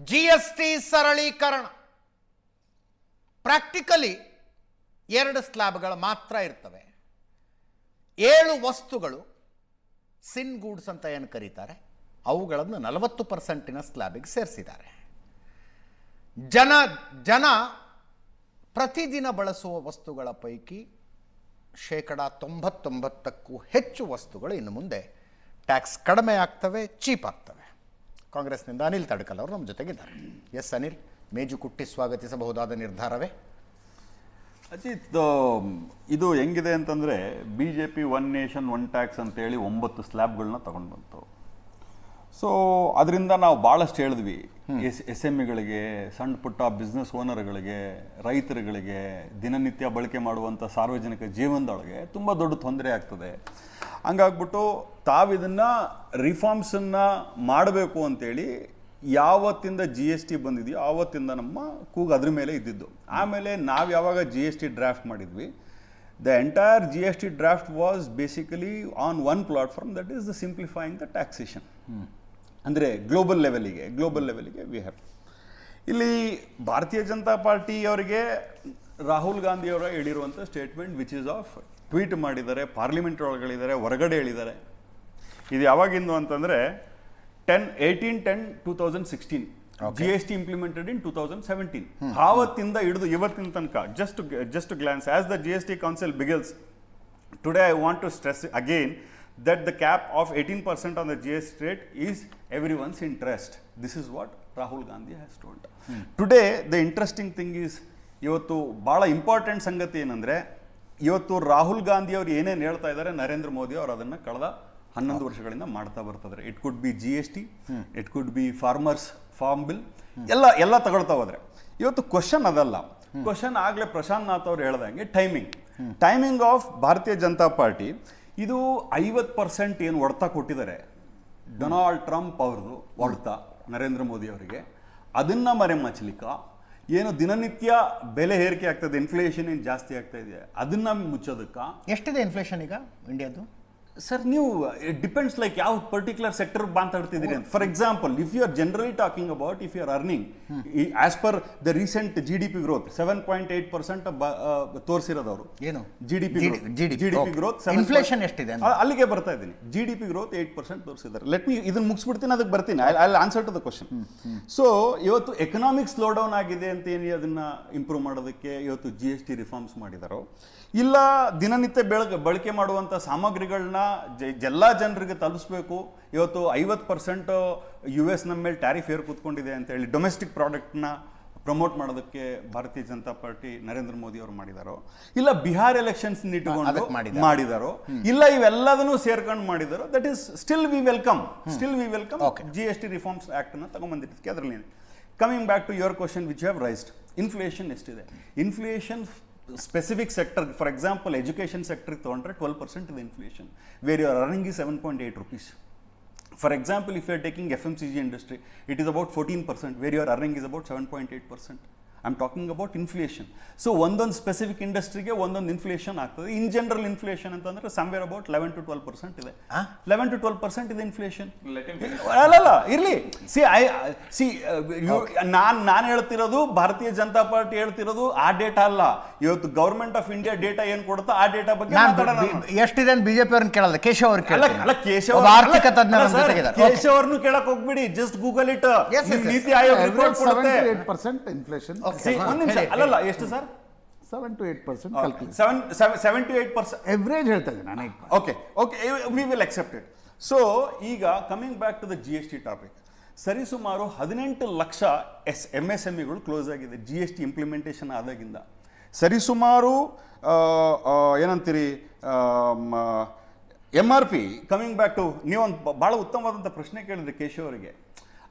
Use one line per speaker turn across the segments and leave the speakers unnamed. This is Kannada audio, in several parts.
GST ಸರಳೀಕರಣ ಪ್ರಾಕ್ಟಿಕಲಿ 2 ಸ್ಲ್ಯಾಬ್ಗಳು ಮಾತ್ರ ಇರ್ತವೆ. 7 ವಸ್ತುಗಳು ಸಿನ್ ಗೂಡ್ಸ್ ಅಂತ ಏನು ಕರೀತಾರೆ ಅವುಗಳನ್ನು 40% ಸ್ಲ್ಯಾಬಿಗೆ ಸೇರಿಸಿದ್ದಾರೆ. ಜನ ಪ್ರತಿದಿನ ಬಳಸುವ ವಸ್ತುಗಳ ಪೈಕಿ 99%ಕ್ಕೂ ಹೆಚ್ಚು ವಸ್ತುಗಳು ಇನ್ನು ಮುಂದೆ ಟ್ಯಾಕ್ಸ್ ಕಡಿಮೆ ಆಗ್ತವೆ, ಚೀಪ್ ಆಗ್ತವೆ. ಕಾಂಗ್ರೆಸ್ನಿಂದ ಅನಿಲ್ ತಡ್ಕಲ್ ಅವರು ನಮ್ಮ ಜೊತೆಗಿದ್ದಾರೆ. ಎಸ್ ಅನಿಲ್, ಮೇಜುಕುಟ್ಟಿ ಸ್ವಾಗತಿಸಬಹುದಾದ ನಿರ್ಧಾರವೇ?
ಅಜಿತ್, ಇದು ಹೆಂಗಿದೆ ಅಂತಂದರೆ BJP 1 ನೇಷನ್ 1 ಟ್ಯಾಕ್ಸ್ ಅಂತೇಳಿ 9 ಸ್ಲ್ಯಾಬ್ಗಳನ್ನ ತಗೊಂಡು ಬಂತು. ಸೊ ಅದರಿಂದ ನಾವು ಭಾಳಷ್ಟು ಹೇಳಿದ್ವಿ, SMEಗಳಿಗೆ, ಸಣ್ಣ ಪುಟ್ಟ ಬಿಸ್ನೆಸ್ ಓನರ್ಗಳಿಗೆ, ರೈತರುಗಳಿಗೆ, ದಿನನಿತ್ಯ ಬಳಕೆ ಮಾಡುವಂಥ ಸಾರ್ವಜನಿಕ ಜೀವನದೊಳಗೆ ತುಂಬ ದೊಡ್ಡ ತೊಂದರೆ ಆಗ್ತದೆ. ಹಂಗಾಗ್ಬಿಟ್ಟು ತಾವಿದನ್ನು ರಿಫಾರ್ಮ್ಸನ್ನು ಮಾಡಬೇಕು ಅಂತೇಳಿ ಯಾವತ್ತಿಂದ GST ಬಂದಿದೆಯೋ ಆವತ್ತಿಂದ ನಮ್ಮ ಕೂಗು ಅದ್ರ ಮೇಲೆ ಇದ್ದಿದ್ದು. ಆಮೇಲೆ ನಾವು ಯಾವಾಗ GST ಡ್ರಾಫ್ಟ್ ಮಾಡಿದ್ವಿ, the entire GST draft was basically on one platform, that is the simplifying the taxation. ಅಂದರೆ ಗ್ಲೋಬಲ್ ಲೆವೆಲಿಗೆ ವಿ ಹ್ಯಾವ್. ಇಲ್ಲಿ ಭಾರತೀಯ ಜನತಾ ಪಾರ್ಟಿ ಅವರಿಗೆ ರಾಹುಲ್ ಗಾಂಧಿ ಅವರ ಹೇಳಿರುವಂಥ statement which is of tweet ಮಾಡಿದ್ದಾರೆ, ಪಾರ್ಲಿಮೆಂಟ್ ಒಳಗಳಿದ್ದಾರೆ, ಹೊರಗಡೆ ಹೇಳಿದ್ದಾರೆ. ಇದು ಯಾವಾಗಿಂದು ಅಂತಂದರೆ 18/10/2016 GST ಇಂಪ್ಲಿಮೆಂಟೆಡ್ ಇನ್ 2017. ಆವತ್ತಿಂದ ಹಿಡಿದು ಇವತ್ತಿನ ತನಕ just glance as the GST council begins today, I want to stress again that the cap of 18% on the GST rate is everyone's interest. This is what Rahul Gandhi has told. Today the interesting thing is, ಇವತ್ತು ಭಾಳ ಇಂಪಾರ್ಟೆಂಟ್ ಸಂಗತಿ ಏನಂದರೆ, ಇವತ್ತು ರಾಹುಲ್ ಗಾಂಧಿ ಅವರು ಏನೇನು ಹೇಳ್ತಾ ಇದ್ದಾರೆ, ನರೇಂದ್ರ ಮೋದಿ ಅವರು ಅದನ್ನು ಕಳೆದ 11 ವರ್ಷಗಳಿಂದ ಮಾಡ್ತಾ ಬರ್ತಿದ್ದಾರೆ. It could be GST, it could be farm bill, ಎಲ್ಲ ತಗೊಳ್ತಾ ಹೋದ್ರೆ. ಇವತ್ತು ಕ್ವಶನ್ ಅದಲ್ಲ. ಕ್ವಶನ್ ಆಗಲೇ ಪ್ರಶಾಂತ್ ನಾಥ್ ಅವರು ಹೇಳ್ದಂಗೆ ಟೈಮಿಂಗ್ ಆಫ್ ಭಾರತೀಯ ಜನತಾ ಪಾರ್ಟಿ. ಇದು 50% ಏನು ಹೊಡ್ತಾ ಕೊಟ್ಟಿದ್ದಾರೆ ಡೊನಾಲ್ಡ್ ಟ್ರಂಪ್ ಅವ್ರದ್ದು ಹೊಡ್ತ ನರೇಂದ್ರ ಮೋದಿ ಅವರಿಗೆ, ಅದನ್ನ ಮರೆಮಚ್ಚಲಿಕ್ಕ ಏನು ದಿನನಿತ್ಯ ಬೆಲೆ ಏರಿಕೆ ಆಗ್ತದೆ, ಇನ್ಫ್ಲೇಷನ್ ಏನು ಜಾಸ್ತಿ ಆಗ್ತಾ ಇದೆ, ಅದನ್ನ ಮುಚ್ಚೋದಕ್ಕ.
ಎಷ್ಟಿದೆ ಇನ್ಫ್ಲೇಷನ್ ಈಗ ಇಂಡಿಯಾದು?
ಸರ್, ನೀವು ಇಟ್ ಡಿಪೆಂಡ್ಸ್ ಲೈಕ್ ಯಾವ ಪರ್ಟಿಕ್ಯುಲರ್ ಸೆಕ್ಟರ್ ಮಾತಾಡ್ತಿದ್ದೀರಿ ಅಂತ. For example, if you are generally talking about if you are earning as per the recent GDP growth 7.8% ತೋರಿಸಿರೋದವರು.
ಏನು
GDP ಗ್ರೋತ್
ಇನ್ಫ್ಲೇಷನ್ ಎಷ್ಟಿದೆ
ಅಲ್ಲಿಗೆ ಬರ್ತಾ ಇದ್ದೀನಿ. GDP ಗ್ರೋತ್ 8% ತೋರಿಸಿದ್ದಾರೆ. ಲೆಟ್ ಮಿ ಇದನ್ನ ಮುಗಿಸ್ಬಿಡ್ತೀನಿ, ಅದಕ್ಕೆ ಬರ್ತೀನಿ. I answer to the question. So ಇವತ್ತು ಎಕನಾಮಿಕ್ ಸ್ಲೋ ಡೌನ್ ಆಗಿದೆ ಅಂತ ಏನು ಅದನ್ನ ಇಂಪ್ರೂವ್ ಮಾಡೋದಕ್ಕೆ ಇವತ್ತು GST ರಿಫಾರ್ಮ್ಸ್ ಮಾಡಿದಾರೋ, ಇಲ್ಲ ದಿನನಿತ್ಯ ಬಳಕೆ ಮಾಡುವಂಥ ಸಾಮಗ್ರಿಗಳನ್ನ ಎಲ್ಲ ಜನರಿಗೆ ತಲುಪಿಸ್ಬೇಕು. ಇವತ್ತು 50% US ನಮ್ಮ ಮೇಲೆ ಟ್ಯಾರಿಫ್ ಏರ್ ಕೂತ್ಕೊಂಡಿದೆ ಅಂತ ಹೇಳಿ ಡೊಮೆಸ್ಟಿಕ್ ಪ್ರಾಡಕ್ಟ್ನ ಪ್ರಮೋಟ್ ಮಾಡೋದಕ್ಕೆ ಭಾರತೀಯ ಜನತಾ ಪಾರ್ಟಿ ನರೇಂದ್ರ ಮೋದಿ ಅವರು ಮಾಡಿದಾರೋ, ಇಲ್ಲ ಬಿಹಾರ್ ಎಲೆಕ್ಷನ್ಸ್ ಇಟ್ಟುಕೊಂಡು ಮಾಡಿದಾರೋ, ಇಲ್ಲ ಇವೆಲ್ಲದನ್ನು ಸೇರ್ಕೊಂಡು ಮಾಡಿದಾರೋ, that is still we welcome GST reforms act ಅನ್ನ ತಗೊಂಡ್ಬಂದಿದ್ದಕ್ಕೆ. ಅದರಲ್ಲಿ coming back to your question which have raised, inflation ಎಷ್ಟಿದೆ? Inflation specific sector, for example education sector ತಗೊಂಡ್ರೆ 12% ಇದೆ inflation, where your earning is 7.8 rupees. For example, if you are taking FMCG industry, it is about 14%, where your earning is about 7.8%. I am talking about inflation. So ಒಂದೊಂದು ಸ್ಪೆಸಿಫಿಕ್ ಇಂಡಸ್ಟ್ರಿಗೆ ಒಂದೊಂದು ಇನ್ಫ್ಲೇಷನ್ ಆಗ್ತದೆ. ಇನ್ ಜನರಲ್ ಇನ್ಫ್ಲೇಷನ್ ಅಂತಂದ್ರೆ ಸಮ್ವೇರ್ ಅಬೌಟ್ 11 to 12% ಇದೆ. 11 to 12% ಇದೆ ಇನ್ಫ್ಲೇಷನ್. ಅಲ್ಲ ಇರ್ಲಿ, ನಾನು ಹೇಳ್ತಿರೋದು, ಭಾರತೀಯ ಜನತಾ ಪಾರ್ಟಿ ಹೇಳ್ತಿರೋದು ಆ ಡೇಟಾ ಅಲ್ಲ. ಇವತ್ತು ಗವರ್ಮೆಂಟ್ ಆಫ್ ಇಂಡಿಯಾ ಡೇಟಾ ಏನ್ ಕೊಡುತ್ತಾ ಆ ಡೇಟಾ ಬಗ್ಗೆ
ಎಷ್ಟಿದೆ BJP ಅವ್ರನ್ನ ಕೇಳಲ್ಲ, ಕೇಶವ್ ಅವ್ರು
ಕೇಶವ್
ಆರ್ಥಿಕ ತಜ್ಞರು
ಕೇಶವ್ ಅವ್ರನ್ನು ಕೇಳಕ್ ಹೋಗ್ಬಿಡಿ, just Google it. NITI Aayog report ಕೊಡುತ್ತೆ
8% ಇನ್ಫ್ಲೇಷನ್.
ಅಲ್ಲಲ್ಲ, ಎಷ್ಟು ಸರ್?
7 to 8%
7 to 8%
ಎವರೇಜ್ ಹೇಳ್ತಾ ಇದ್ದೀನಿ ನಾನು.
Okay, we will accept it. So ಈಗ coming back to the GST topic, ಸರಿಸುಮಾರು 18 ಲಕ್ಷ MSMEಗಳು ಕ್ಲೋಸ್ ಆಗಿದೆ GST ಇಂಪ್ಲಿಮೆಂಟೇಷನ್ ಆದಾಗಿಂದ. ಸರಿಸುಮಾರು ಏನಂತೀರಿ, MRP ಕಮಿಂಗ್ ಬ್ಯಾಕ್ ಟು, ನೀವೊಂದು ಭಾಳ ಉತ್ತಮವಾದಂಥ ಪ್ರಶ್ನೆ ಕೇಳಿದ್ರೆ ಕೇಶವ್ ಅವರಿಗೆ.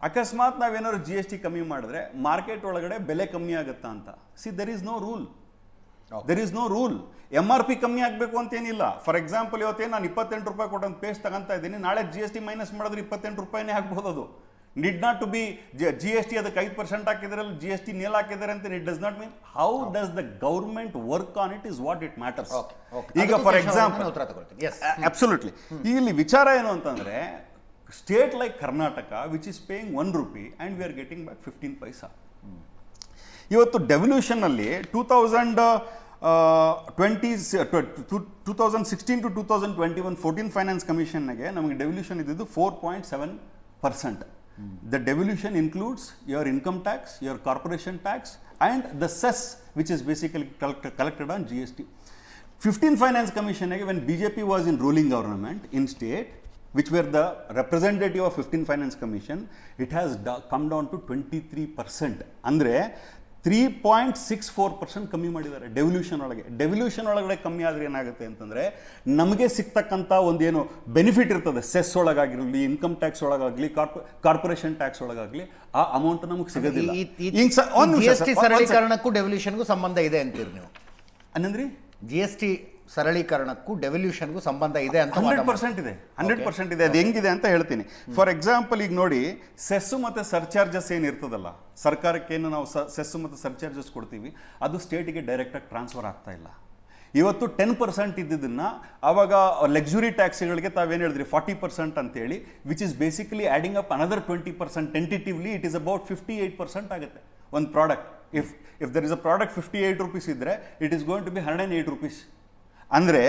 ಅಕಸ್ಮಾತ್ ನಾವೇನಾದ್ರು GST ಕಮ್ಮಿ ಮಾಡಿದ್ರೆ ಮಾರ್ಕೆಟ್ ಒಳಗಡೆ ಬೆಲೆ ಕಮ್ಮಿ ಆಗುತ್ತಾ ಅಂತ. There is no rule. MRP ಕಮ್ಮಿ ಆಗಬೇಕು ಅಂತೇನಿಲ್ಲ. ಫಾರ್ ಎಕ್ಸಾಂಪಲ್, ಇವತ್ತೇನು ನಾನು 28 ರೂಪಾಯಿ ಕೊಟ್ಟಂತ ಪೇಸ್ಟ್ ತಗೊಂತಾ ಇದ್ದೀನಿ, ನಾಳೆ GST ಮೈನಸ್ ಮಾಡಿದ್ರೆ 28 ರೂಪಾಯಿನೇ ಆಗ್ಬೋದು. ಅದು need not to be GST ಅದಕ್ಕೆ 5% ಹಾಕಿದ್ರಲ್ಲಿ GST ನೇಲ್ ಹಾಕಿದ್ದಾರೆ ಅಂತ it does not mean. How does the government work on it is what it matters. ಈಗ ಫಾರ್ ಎಕ್ಸಾಂಪಲ್, ಅಬ್ಸಲ್ಯೂಟ್ಲಿ ಇಲ್ಲಿ ವಿಚಾರ ಏನು ಅಂತಂದ್ರೆ, state like Karnataka, which is paying 1 rupee and we are getting back 15 paisa. ಇವತ್ತು ಡೆವಲ್ಯೂಷನ್ನಲ್ಲಿ 2016 to 2021 14 ಫೈನಾನ್ಸ್ ಕಮಿಷನ್ಗೆ ನಮಗೆ ಡೆವಲ್ಯೂಷನ್ ಇದ್ದಿದ್ದು 4.7%. The devolution includes your income tax, your corporation tax, and the cess, which is basically collected on GST. 15 Finance Commission, when BJP was in ruling government in state, which were the representative of 15 Finance Commission, it has come down to 23%. Andre 3.64% ಕಮ್ಮಿ ಮಾಡಿದ್ದಾರೆ ಡೆವಲ್ಯೂಷನ್ ಒಳಗೆ. ಡೆವಲ್ಯೂಷನ್ ಒಳಗಡೆ ಕಮ್ಮಿ ಆದರೆ ಏನಾಗುತ್ತೆ ಅಂತಂದರೆ ನಮಗೆ ಸಿಗ್ತಕ್ಕಂಥ ಒಂದೇನು ಬೆನಿಫಿಟ್ ಇರ್ತದೆ, ಸೆಸ್ ಒಳಗಾಗಿರಲಿ, ಇನ್ಕಮ್ ಟ್ಯಾಕ್ಸ್ ಒಳಗಾಗಲಿ, ಕಾರ್ಪೊರೇಷನ್ ಟ್ಯಾಕ್ಸ್ ಒಳಗಾಗಲಿ, ಆ ಅಮೌಂಟ್ ನಮಗೆ ಸಿಗೋದಿಲ್ಲ.
GST ಸರಳೀಕರಣಕ್ಕೂ ಡೆವಲ್ಯೂಷನ್ಗೂ ಸಂಬಂಧ ಇದೆ ಅಂತೀರಿ ನೀವು?
ಅನ್ನಂದ್ರಿ
GST ಸರಳೀಕರಣಕ್ಕೂ ಡೆವಲ್ಯೂಷನ್ಗೂ ಸಂಬಂಧ ಇದೆ ಅಂತ?
100% ಇದೆ, 100% ಇದೆ. ಅದು ಹೆಂಗಿದೆ ಅಂತ ಹೇಳ್ತೀನಿ. ಫಾರ್ ಎಕ್ಸಾಂಪಲ್, ಈಗ ನೋಡಿ, ಸೆಸ್ಸು ಮತ್ತು ಸರ್ಚಾರ್ಜಸ್ ಏನಿರ್ತದಲ್ಲ, ಸರ್ಕಾರಕ್ಕೇನು ನಾವು ಸೆಸ್ಸು ಮತ್ತು ಸರ್ಚಾರ್ಜಸ್ ಕೊಡ್ತೀವಿ, ಅದು ಸ್ಟೇಟಿಗೆ ಡೈರೆಕ್ಟಾಗಿ ಟ್ರಾನ್ಸ್ಫರ್ ಆಗ್ತಾ ಇಲ್ಲ. ಇವತ್ತು 10% ಇದ್ದಿದ್ದನ್ನು ಆವಾಗ ಲಕ್ಸುರಿ ಟ್ಯಾಕ್ಸ್ಗಳಿಗೆ ತಾವೇನು ಹೇಳಿದ್ರಿ 40% ಅಂತೇಳಿ, which is basically adding up another 20%. Tentatively it is about 58% ಆಗುತ್ತೆ ಒಂದು product. If there is a product 58 rupees ಇದ್ದರೆ it is going to be 108 rupees. ಅಂದರೆ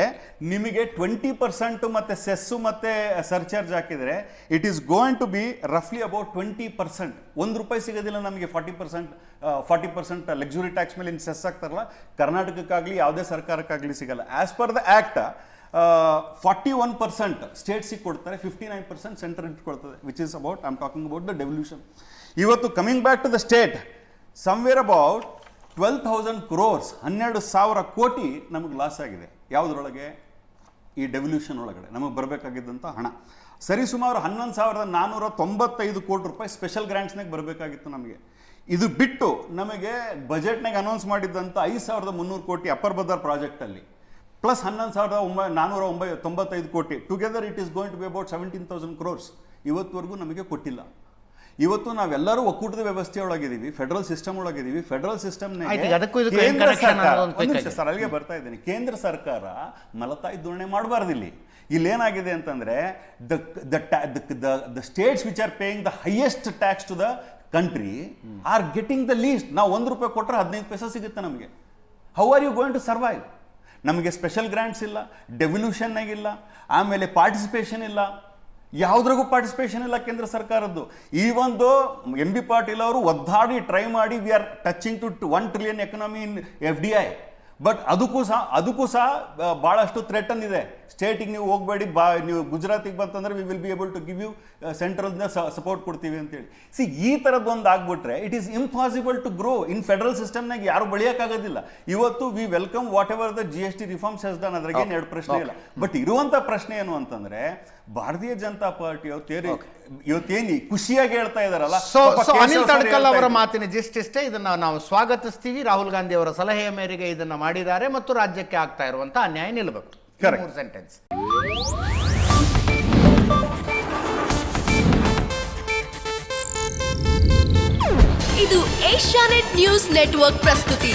ನಿಮಗೆ 20% ಮತ್ತು ಸೆಸ್ಸು ಮತ್ತು ಸರ್ಚಾರ್ಜ್ ಹಾಕಿದರೆ it is going to be ರಫ್ಲಿ ಅಬೌಟ್ 20%. ₹1 ಸಿಗೋದಿಲ್ಲ ನಮಗೆ. 40% ಲಕ್ಸುರಿ ಟ್ಯಾಕ್ಸ್ ಮೇಲೆ ಇನ್ನು ಸೆಸ್ ಹಾಕ್ತಾರಲ್ಲ, ಕರ್ನಾಟಕಕ್ಕಾಗಲಿ ಯಾವುದೇ ಸರ್ಕಾರಕ್ಕಾಗಲಿ ಸಿಗಲ್ಲ. ಆ್ಯಸ್ ಪರ್ ದ ಆ್ಯಕ್ಟ್ 41% ಸ್ಟೇಟ್ಸಿಗೆ ಕೊಡ್ತಾರೆ, 59% ಸೆಂಟ್ರಲ್ ಇಟ್ಕೊಳ್ತದೆ, which is about I am talking about the devolution. ಇವತ್ತು coming back to the state, somewhere about 12,000 crores 12,000 ಕೋಟಿ ನಮಗೆ ಲಾಸ್ ಆಗಿದೆ. ಯಾವುದರೊಳಗೆ? ಈ ಡೆವಲ್ಯೂಷನ್ ಒಳಗಡೆ ನಮಗೆ ಬರಬೇಕಾಗಿದ್ದಂಥ ಹಣ ಸರಿಸುಮಾರು 11,495 ಕೋಟಿ ರೂಪಾಯಿ ಸ್ಪೆಷಲ್ ಗ್ರ್ಯಾಂಟ್ಸ್ನಾಗ ಬರಬೇಕಾಗಿತ್ತು ನಮಗೆ. ಇದು ಬಿಟ್ಟು ನಮಗೆ ಬಜೆಟ್ನಾಗ ಅನೌನ್ಸ್ ಮಾಡಿದ್ದಂಥ 5,300 ಕೋಟಿ ಅಪ್ಪರ್ ಬದರ್ ಪ್ರಾಜೆಕ್ಟಲ್ಲಿ ಪ್ಲಸ್ 11,495 ಕೋಟಿ, together it is going to be about 17,000 crores ಇವತ್ತುವರೆಗೂ ನಮಗೆ ಕೊಟ್ಟಿಲ್ಲ. ಇವತ್ತು ನಾವೆಲ್ಲರೂ ಒಕ್ಕೂಟದ ವ್ಯವಸ್ಥೆ ಒಳಗಿದ್ದೀವಿ, ಫೆಡರಲ್ ಸಿಸ್ಟಮ್ ಒಳಗಿದ್ದೀವಿ. ಫೆಡರಲ್ ಸಿಸ್ಟಮ್ನ ಸರ್ ಅಲ್ಲಿಗೆ ಬರ್ತಾ ಇದ್ದೀನಿ. ಕೇಂದ್ರ ಸರ್ಕಾರ ಮಲತಾಯಿ ಧೋರಣೆ ಮಾಡಬಾರ್ದು. ಇಲ್ಲೇನಾಗಿದೆ ಅಂತಂದ್ರೆ the states which are paying the highest tax to the country are getting the least. ನಾವು ₹1 ಕೊಟ್ಟರೆ 15 ಪೈಸೆ ಸಿಗುತ್ತೆ ನಮಗೆ. How are you going to survive? ನಮಗೆ ಸ್ಪೆಷಲ್ ಗ್ರಾಂಟ್ಸ್ ಇಲ್ಲ, ಡೆವಲ್ಯೂಷನ್ನಾಗಿಲ್ಲ, ಆಮೇಲೆ ಪಾರ್ಟಿಸಿಪೇಷನ್ ಇಲ್ಲ, ಯಾವುದ್ರಾಗೂ ಪಾರ್ಟಿಸಿಪೇಷನ್ ಇಲ್ಲ ಕೇಂದ್ರ ಸರ್ಕಾರದ್ದು. ಈ ಒಂದು MB ಪಾಟೀಲ್ ಅವರು ಒದ್ದಾಡಿ ಟ್ರೈ ಮಾಡಿ we are touching to 1 trillion economy in FDI. But ಅದಕ್ಕೂ ಸಹ ಭಾಳಷ್ಟು ಥ್ರೆಟನ್ ಇದೆ. ಸ್ಟೇಟಿಗೆ ನೀವು ಹೋಗಬೇಡಿ, ನೀವು ಗುಜರಾತಿಗೆ ಬಂತಂದ್ರೆ we will be able to give you ಸೆಂಟ್ರಲ್ನ ಸಪೋರ್ಟ್ ಕೊಡ್ತೀವಿ ಅಂತೇಳಿ. ಈ ಥರದ್ದು ಒಂದು ಆಗ್ಬಿಟ್ರೆ it is impossible to grow in federal ಸಿಸ್ಟಮ್ನಾಗ. ಯಾರು ಬೆಳೆಯೋಕ್ಕಾಗೋದಿಲ್ಲ. ಇವತ್ತು we welcome whatever the GST reforms has done, ಅದ್ರಾಗೇನು ಎರಡು ಪ್ರಶ್ನೆ ಇಲ್ಲ. ಬಟ್ ಇರುವಂಥ ಪ್ರಶ್ನೆ ಏನು ಅಂತಂದ್ರೆ ಭಾರತೀಯ ಜನತಾ ಪಾರ್ಟಿ ಇವತ್ತೇನು ಖುಷಿಯಾಗಿ ಹೇಳ್ತಾ ಇದಾರಲ್ಲ.
ಅನಿಲ್ ತಡ್ಕಲ್ ಅವರ ಮಾತಿನ ಜಿಸ್ಟಿಷ್ಟೇ, ಇದನ್ನ ನಾವು ಸ್ವಾಗತಿಸ್ತೀವಿ. ರಾಹುಲ್ ಗಾಂಧಿ ಅವರ ಸಲಹೆಯ ಮೇರೆಗೆ ಇದನ್ನ ಮಾಡಿದ್ದಾರೆ ಮತ್ತು ರಾಜ್ಯಕ್ಕೆ ಆಗ್ತಾ ಇರುವಂತಹ ಅನ್ಯಾಯ ನಿಲ್ಲಬೇಕು. ಸೆಂಟೆನ್ಸ್.
ಇದು ಏಷ್ಯಾನೆಟ್ ನ್ಯೂಸ್ ನೆಟ್ವರ್ಕ್ ಪ್ರಸ್ತುತಿ.